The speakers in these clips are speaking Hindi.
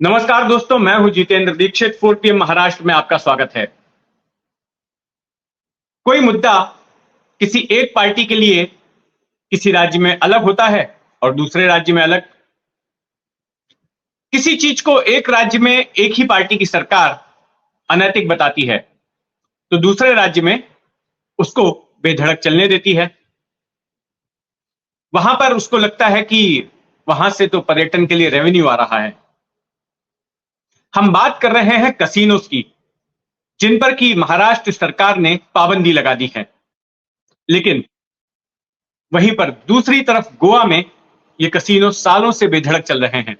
नमस्कार दोस्तों, मैं हूं जितेंद्र दीक्षित। 4 PM महाराष्ट्र में आपका स्वागत है। कोई मुद्दा किसी एक पार्टी के लिए किसी राज्य में अलग होता है और दूसरे राज्य में अलग। किसी चीज को एक राज्य में एक ही पार्टी की सरकार अनैतिक बताती है तो दूसरे राज्य में उसको बेधड़क चलने देती है। वहां पर उसको लगता है कि वहां से तो पर्यटन के लिए रेवेन्यू आ रहा है। हम बात कर रहे हैं कसिनोज की, जिन पर की महाराष्ट्र सरकार ने पाबंदी लगा दी है। लेकिन वहीं पर दूसरी तरफ गोवा में ये कसिनो सालों से बेधड़क चल रहे हैं।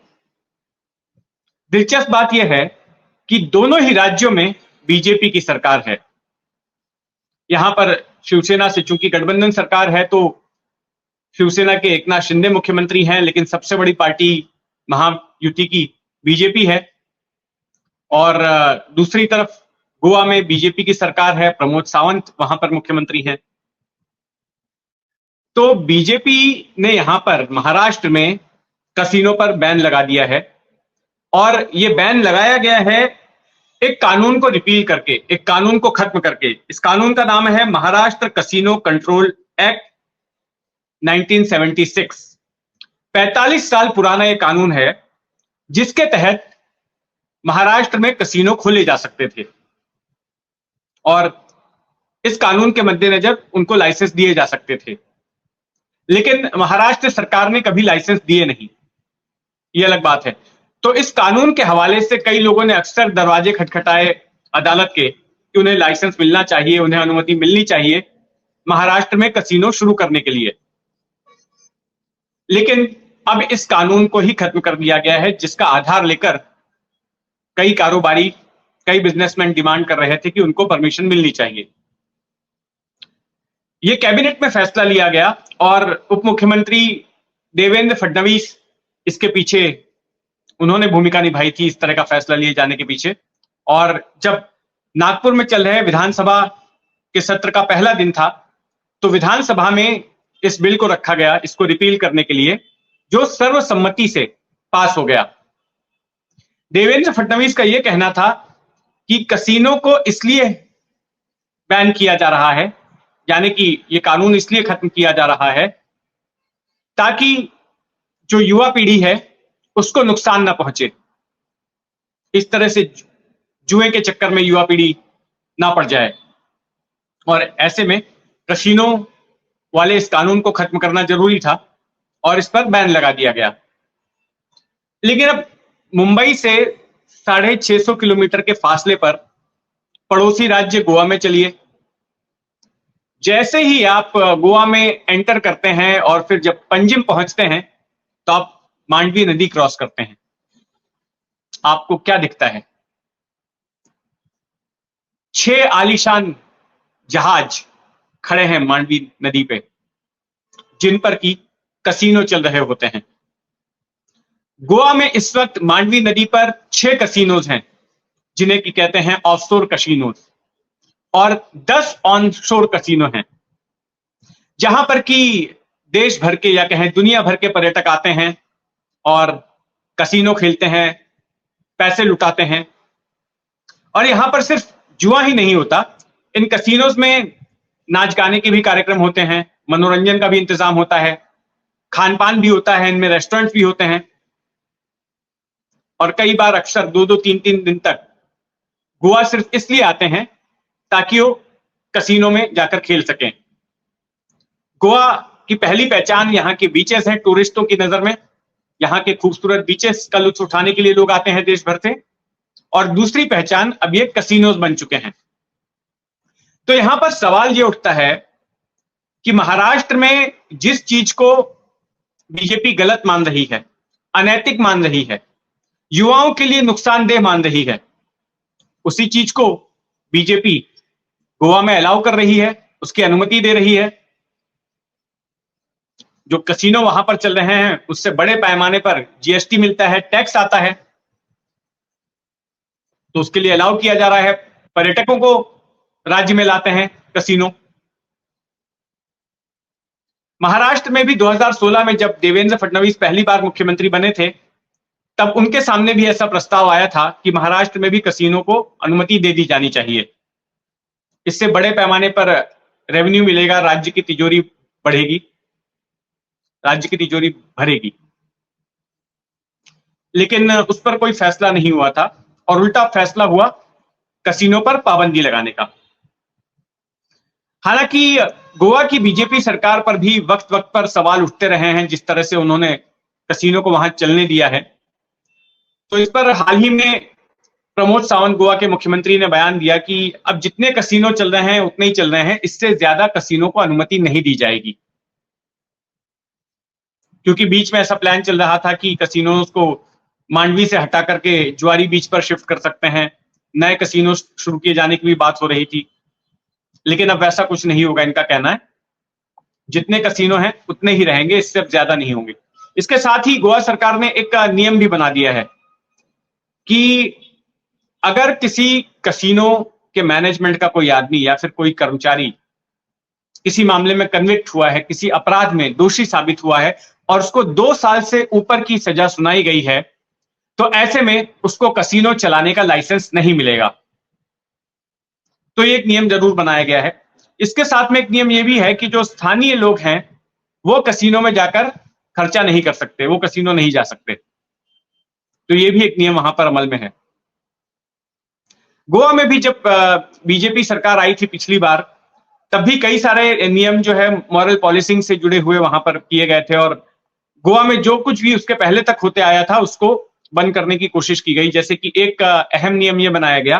दिलचस्प बात यह है कि दोनों ही राज्यों में बीजेपी की सरकार है। यहां पर शिवसेना से चूंकि गठबंधन सरकार है तो शिवसेना के एकनाथ शिंदे मुख्यमंत्री हैं, लेकिन सबसे बड़ी पार्टी महायुति की बीजेपी है। और दूसरी तरफ गोवा में बीजेपी की सरकार है, प्रमोद सावंत वहां पर मुख्यमंत्री हैं। तो बीजेपी ने यहां पर महाराष्ट्र में कसिनो पर बैन लगा दिया है और यह बैन लगाया गया है एक कानून को रिपील करके, एक कानून को खत्म करके। इस कानून का नाम है महाराष्ट्र कसिनो कंट्रोल एक्ट 1976। 45 साल पुराना यह कानून है जिसके तहत महाराष्ट्र में कसिनो खोले जा सकते थे और इस कानून के मद्देनजर उनको लाइसेंस दिए जा सकते थे। लेकिन महाराष्ट्र सरकार ने कभी लाइसेंस दिए नहीं, यह अलग बात है। तो इस कानून के हवाले से कई लोगों ने अक्सर दरवाजे खटखटाए अदालत के कि उन्हें लाइसेंस मिलना चाहिए, उन्हें अनुमति मिलनी चाहिए महाराष्ट्र में कसिनो शुरू करने के लिए। लेकिन अब इस कानून को ही खत्म कर दिया गया है, जिसका आधार लेकर कई कारोबारी, कई बिजनेसमैन डिमांड कर रहे थे कि उनको परमिशन मिलनी चाहिए। यह कैबिनेट में फैसला लिया गया और उप मुख्यमंत्री देवेंद्र फडणवीस इसके पीछे उन्होंने भूमिका निभाई थी, इस तरह का फैसला लिए जाने के पीछे। और जब नागपुर में चल रहे विधानसभा के सत्र का पहला दिन था तो विधानसभा में इस बिल को रखा गया, इसको रिपील करने के लिए, जो सर्वसम्मति से पास हो गया। देवेंद्र फडणवीस का यह कहना था कि कसिनो को इसलिए बैन किया जा रहा है, यानी कि यह कानून इसलिए खत्म किया जा रहा है ताकि जो युवा पीढ़ी है उसको नुकसान ना पहुंचे। इस तरह से जुए के चक्कर में युवा पीढ़ी ना पड़ जाए और ऐसे में कसिनो वाले इस कानून को खत्म करना जरूरी था और इस पर बैन लगा दिया गया। लेकिन अब मुंबई से 650 किलोमीटर के फासले पर पड़ोसी राज्य गोवा में चलिए। जैसे ही आप गोवा में एंटर करते हैं और फिर जब पंजिम पहुंचते हैं तो आप मांडवी नदी क्रॉस करते हैं। आपको क्या दिखता है? 6 आलीशान जहाज खड़े हैं मांडवी नदी पे, जिन पर की कसिनो चल रहे होते हैं। गोवा में इस वक्त मांडवी नदी पर 6 कसिनोज हैं, जिन्हें की कहते हैं ऑफशोर कसिनोज, और 10 ऑनशोर कसिनो हैं, जहां पर की देश भर के या कहें दुनिया भर के पर्यटक आते हैं और कसिनो खेलते हैं, पैसे लुटाते हैं। और यहां पर सिर्फ जुआ ही नहीं होता, इन कसिनोज में नाच गाने के भी कार्यक्रम होते हैं, मनोरंजन का भी इंतजाम होता है, खान पान भी होता है, इनमें रेस्टोरेंट भी होते हैं। और कई बार अक्सर 2-2, 3-3 दिन तक गोवा सिर्फ इसलिए आते हैं ताकि वो कसिनो में जाकर खेल सकें। गोवा की पहली पहचान यहाँ के बीचेस हैं टूरिस्टों की नजर में। यहाँ के खूबसूरत बीचेस का लुत्फ उठाने के लिए लोग आते हैं देश भर से। और दूसरी पहचान अब ये कसिनोज बन चुके हैं। तो यहां पर सवाल ये उठता है कि महाराष्ट्र में जिस चीज को बीजेपी गलत मान रही है, अनैतिक मान रही है, युवाओं के लिए नुकसानदेह मान रही है, उसी चीज को बीजेपी गोवा में अलाउ कर रही है, उसकी अनुमति दे रही है। जो कसिनो वहां पर चल रहे हैं उससे बड़े पैमाने पर जीएसटी मिलता है, टैक्स आता है, तो उसके लिए अलाउ किया जा रहा है। पर्यटकों को राज्य में लाते हैं कसिनो। महाराष्ट्र में भी 2016 में जब देवेंद्र फडणवीस पहली बार मुख्यमंत्री बने थे तब उनके सामने भी ऐसा प्रस्ताव आया था कि महाराष्ट्र में भी कसीनो को अनुमति दे दी जानी चाहिए। इससे बड़े पैमाने पर रेवेन्यू मिलेगा, राज्य की तिजोरी बढ़ेगी, राज्य की तिजोरी भरेगी। लेकिन उस पर कोई फैसला नहीं हुआ था और उल्टा फैसला हुआ कसीनो पर पाबंदी लगाने का। हालांकि गोवा की बीजेपी सरकार पर भी वक्त वक्त पर सवाल उठते रहे हैं, जिस तरह से उन्होंने कसीनो को वहां चलने दिया है। तो इस पर हाल ही में प्रमोद सावंत गोवा के मुख्यमंत्री ने बयान दिया कि अब जितने कसीनो चल रहे हैं उतने ही चल रहे हैं, इससे ज्यादा कसीनो को अनुमति नहीं दी जाएगी। क्योंकि बीच में ऐसा प्लान चल रहा था कि कसीनो को मांडवी से हटा करके ज्वारी बीच पर शिफ्ट कर सकते हैं, नए कसीनो शुरू किए जाने की भी बात हो रही थी। लेकिन अब वैसा कुछ नहीं होगा, इनका कहना है जितने कसीनो हैं उतने ही रहेंगे, इससे अब ज्यादा नहीं होंगे। इसके साथ ही गोवा सरकार ने एक नियम भी बना दिया है कि अगर किसी कसीनो के मैनेजमेंट का कोई आदमी या फिर कोई कर्मचारी किसी मामले में कन्विक्ट हुआ है, किसी अपराध में दोषी साबित हुआ है और उसको 2 साल से ऊपर की सजा सुनाई गई है, तो ऐसे में उसको कसीनो चलाने का लाइसेंस नहीं मिलेगा। तो ये एक नियम जरूर बनाया गया है। इसके साथ में एक नियम ये भी है कि जो स्थानीय लोग हैं वो कसीनो में जाकर खर्चा नहीं कर सकते, वो कसीनो नहीं जा सकते। तो ये भी एक नियम वहां पर अमल में है। गोवा में भी जब बीजेपी सरकार आई थी पिछली बार, तब भी कई सारे नियम जो है मॉरल पॉलिसिंग से जुड़े हुए वहां पर किए गए थे और गोवा में जो कुछ भी उसके पहले तक होते आया था उसको बंद करने की कोशिश की गई। जैसे कि एक अहम नियम यह बनाया गया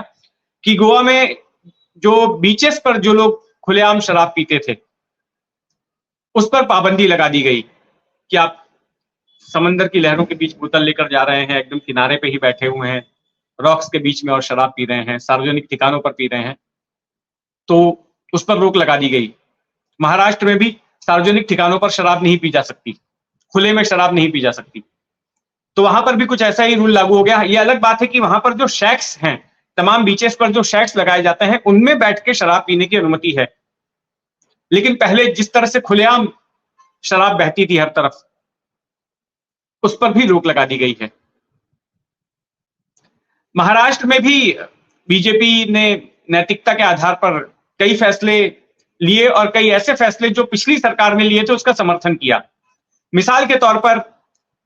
कि गोवा में जो बीचेस पर जो लोग खुलेआम शराब पीते थे उस पर पाबंदी लगा दी गई कि आप समंदर की लहरों के बीच बोतल लेकर जा रहे हैं, एकदम किनारे पे ही बैठे हुए हैं, रॉक्स के बीच में और शराब पी रहे हैं, सार्वजनिक ठिकानों पर पी रहे हैं, तो उस पर रोक लगा दी गई। महाराष्ट्र में भी सार्वजनिक ठिकानों पर शराब नहीं पी जा सकती, खुले में शराब नहीं पी जा सकती। तो वहां पर भी कुछ ऐसा ही रूल लागू हो गया। ये अलग बात है कि वहां पर जो शैक्स हैं, तमाम बीचेस पर जो शैक्स लगाए जाते हैं उनमें बैठ के शराब पीने की अनुमति है। लेकिन पहले जिस तरह से खुलेआम शराब बहती थी हर तरफ, उस पर भी रोक लगा दी गई है। महाराष्ट्र में भी बीजेपी ने नैतिकता के आधार पर कई फैसले लिए और कई ऐसे फैसले जो पिछली सरकार ने लिए थे उसका समर्थन किया। मिसाल के तौर पर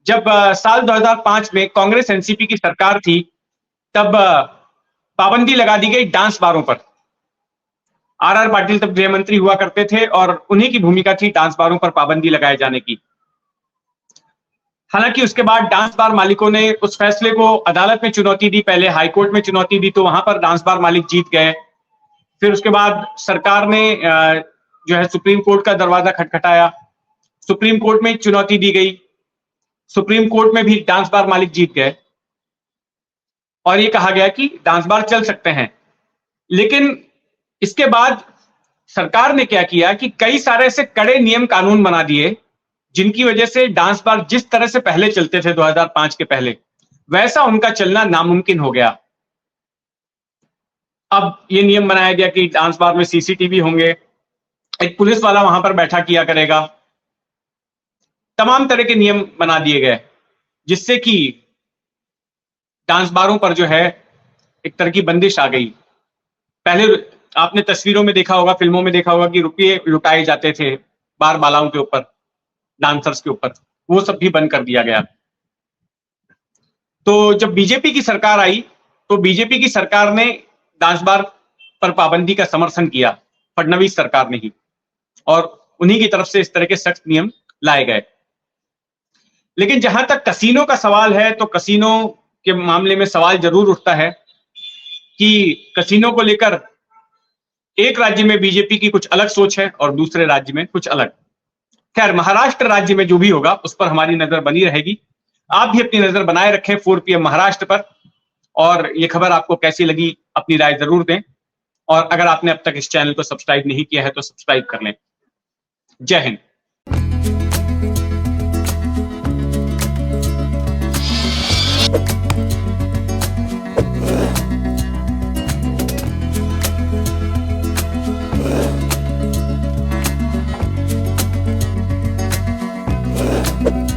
जब साल 2005 में कांग्रेस एनसीपी की सरकार थी, तब पाबंदी लगा दी गई डांस बारों पर। आर पाटिल तब गृह मंत्री हुआ करते थे और उन्हीं की भूमिका थी डांस बारों पर पाबंदी लगाए जाने की। हालांकि उसके बाद डांस बार मालिकों ने उस फैसले को अदालत में चुनौती दी, पहले हाईकोर्ट में चुनौती दी, तो वहां पर डांस बार मालिक जीत गए। फिर उसके बाद सरकार ने जो है सुप्रीम कोर्ट का दरवाजा खटखटाया, सुप्रीम कोर्ट में चुनौती दी गई, सुप्रीम कोर्ट में भी डांस बार मालिक जीत गए और ये कहा गया कि डांस बार चल सकते हैं। लेकिन इसके बाद सरकार ने क्या किया कि कई सारे ऐसे कड़े नियम कानून बना दिए जिनकी वजह से डांस बार जिस तरह से पहले चलते थे 2005 के पहले, वैसा उनका चलना नामुमकिन हो गया। अब ये नियम बनाया गया कि डांस बार में सीसीटीवी होंगे, एक पुलिस वाला वहां पर बैठा किया करेगा, तमाम तरह के नियम बना दिए गए जिससे कि डांस बारों पर जो है एक तरह की बंदिश आ गई। पहले आपने तस्वीरों में देखा होगा, फिल्मों में देखा होगा कि रुपये लुटाए जाते थे बार बालाओं के ऊपर, डांसर्स के ऊपर, वो सब भी बंद कर दिया गया। तो जब बीजेपी की सरकार आई तो बीजेपी की सरकार ने डांस बार पर पाबंदी का समर्थन किया, फडणवीस सरकार ने ही, और उन्हीं की तरफ से इस तरह के सख्त नियम लाए गए। लेकिन जहां तक कसीनो का सवाल है, तो कसीनो के मामले में सवाल जरूर उठता है कि कसीनो को लेकर एक राज्य में बीजेपी की कुछ अलग सोच है और दूसरे राज्य में कुछ अलग। खैर, महाराष्ट्र राज्य में जो भी होगा उस पर हमारी नजर बनी रहेगी। आप भी अपनी नजर बनाए रखें 4 PM महाराष्ट्र पर। और ये खबर आपको कैसी लगी, अपनी राय जरूर दें। और अगर आपने अब तक इस चैनल को सब्सक्राइब नहीं किया है तो सब्सक्राइब कर लें। जय हिंद। you